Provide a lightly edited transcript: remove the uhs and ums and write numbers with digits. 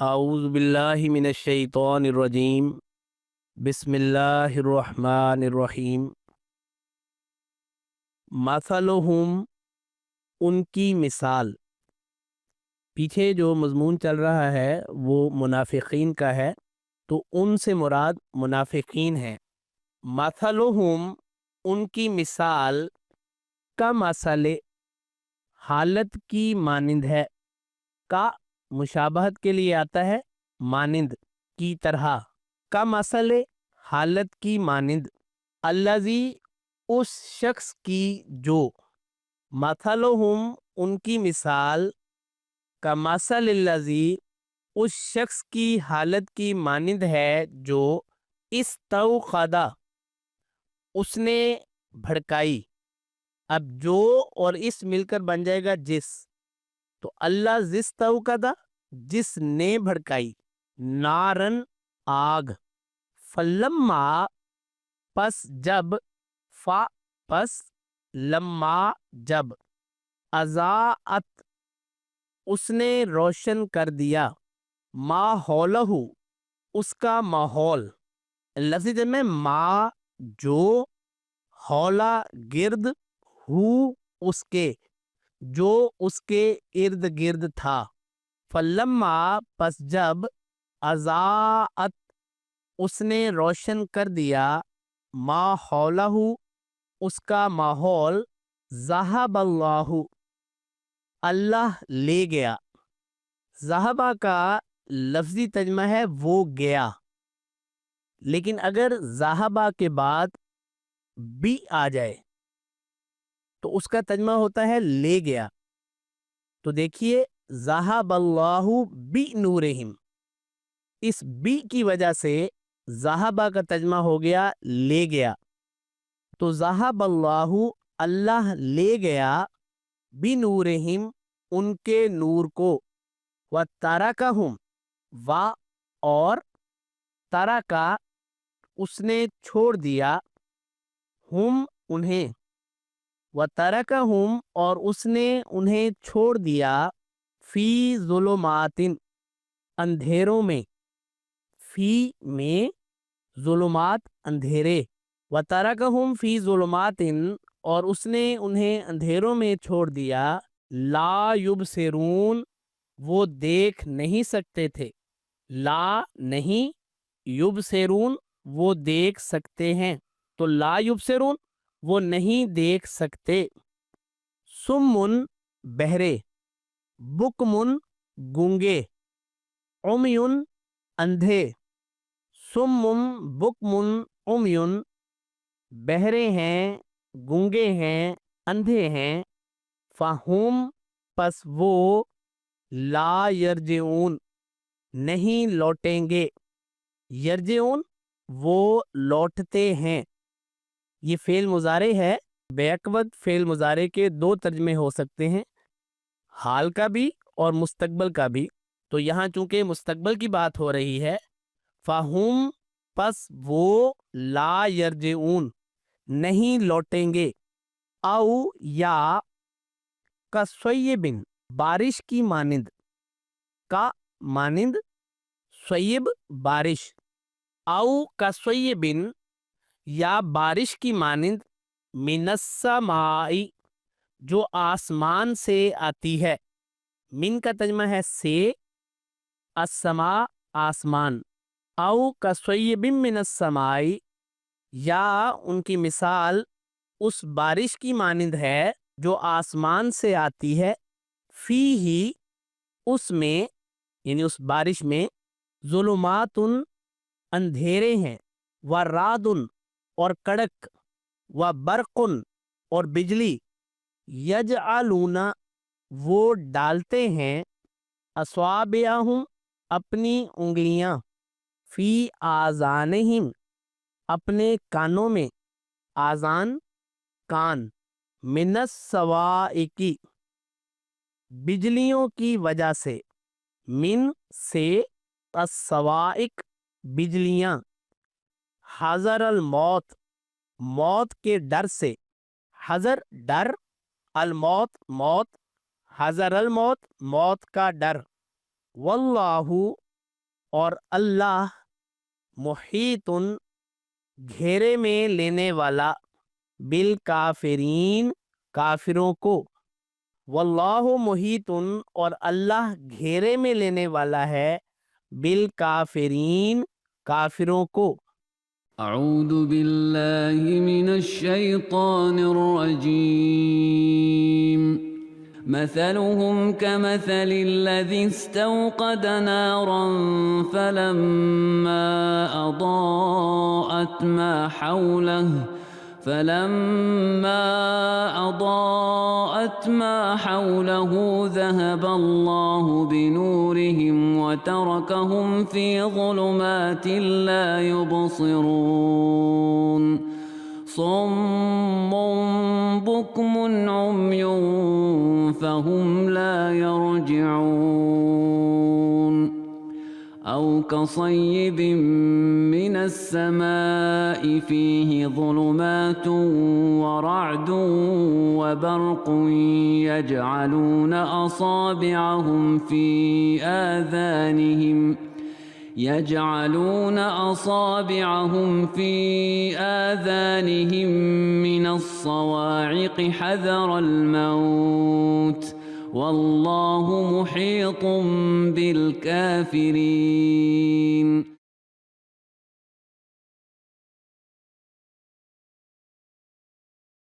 आऊज़ु बिल्लाहि मिनश शैतानिर रजीम। बिस्मिल्लाहिर रहमानिर रहीम। मसलुहुम, उनकी मिसाल। पीछे जो मज़मून चल रहा है वो मुनाफिकीन का है, तो उनसे मुराद मुनाफिकीन है। मसलुहुम, उनकी मिसाल, का मसले, हालत की मानिंद है। का मुशाबहत के लिए आता है, मानिंद, की तरह। का मसले, हालत की मानिंद। अल्लज़ी, उस शख्स की जो। मसलुहुम, उनकी मिसाल, का मसलिल्लज़ी, उस शख्स की हालत की मानिंद है जो इस्तौक़दा, उसने भड़काई। अब जो और इस मिलकर बन जाएगा जिस। तो अल्लाह जिस्तौक़दा, जिसने भड़काई, नारन, आग। फलम्मा, पस जब, फा, पस, लम्मा, जब, अज़ाअत, उसने रोशन कर दिया, माहौलहु, उसका माहौल। लफ्ज़ में मा, जो, हौला, गिर्द, हु, उसके, जो उसके इर्द गिर्द था। फलम्मा, पस जब, अज़ाअत, उसने रोशन कर दिया, माहौलहु, उसका माहौल। ज़हबल्लाहु, अल्लाह ले गया। ज़हबा का लफ्ज़ी तर्जुमा है वो गया, लेकिन अगर ज़हबा के बाद बी आ जाए तो उसका तर्जुमा होता है ले गया। तो देखिए, ज़हबल्लाहु बी नूरिहिम, इस बी की वजह से ज़हबा का तर्जुमा हो गया ले गया। तो ज़हबल्लाहु, अल्लाह ले गया, बी नूरिहिम, उनके नूर को। व तरकहुम, वा, और, तरका, उसने छोड़ दिया, हुम, उन्हें। व तरकहुम, और उसने उन्हें छोड़ दिया, फी ज़ुलुमातिन, अंधेरों में। फी में, ज़ुलुमात, अंधेरे। व तरकहुम फी ज़ुलुमातिन, और उसने उन्हें अंधेरों में छोड़ दिया, ला युबसिरून, वो देख नहीं सकते थे। ला, नहीं, युबसिरून, वो देख सकते हैं। तो ला युबसिरून, वो नहीं देख सकते। सुम्मुन, बहरे। बुकमुन, गूंगे। उमयुन, अंधे। सुम्मुम, बुकमुन, उमयुन, बहरे हैं, गूंगे हैं, अंधे हैं। फाहुम, पस वो, ला यरजिऊन, नहीं लौटेंगे। यरजिऊन, वो लौटते हैं। ये फेल मुजारे है। बेअक्वद फेल मुजारे के दो तर्जमे हो सकते हैं, हाल का भी और मुस्तकबल का भी। तो यहाँ चूंकि मुस्तकबल की बात हो रही है, फाहुम, पस वो, ला यरजिऊन, नहीं लौटेंगे। औ, या, कसय्यबिन, बारिश की मानिंद। का, मानिंद, सय्यब, बारिश। औ कसय्यबिन, या बारिश की मानिंद, मिनस्समाई, जो आसमान से आती है। मिन का तर्जुमा है से, अस्समा, आसमान। औ कसय्यबिन मिनस्समाई, या उनकी मिसाल उस बारिश की मानिंद है जो आसमान से आती है। फी ही, उसमें, यानी उस बारिश में, ज़ुलुमातुन, अंधेरे हैं। व रादुन, और कड़क। व बरकुन, और बिजली। यजअलूना, वो डालते हैं, अस्वाबिअहुम, अपनी उंगलियां, फी आज़ानिहिम, अपने कानों में। आज़ान, कान। मिनस सवाइकी, बिजलियों की वजह से। मिन, से, अस्सवाइक, बिजलियां। हज़र अल मौत, मौत के डर से। हज़र, डर, अल मौत, मौत। हज़र अल मौत, मौत का डर। वल्लाहु, اور اللہ محیطن گھیرے میں لینے والا بالکافرین کافروں کو، واللہ محیطن اور اللہ گھیرے میں لینے والا ہے بالکافرین کافروں کو۔ اعوذ باللہ من الشیطان الرجیم مثلهم كمثل الذي استوقد نارا فلما أضاءت ما حوله ذهب الله بنورهم وتركهم في ظلمات لا يبصرون صم بكم عمي فهم لا يرجعون أو كصيب من السماء فيه ظلمات ورعد وبرق يجعلون أصابعهم في آذانهم من الصواعق حذر الموت والله محيط بالكافرين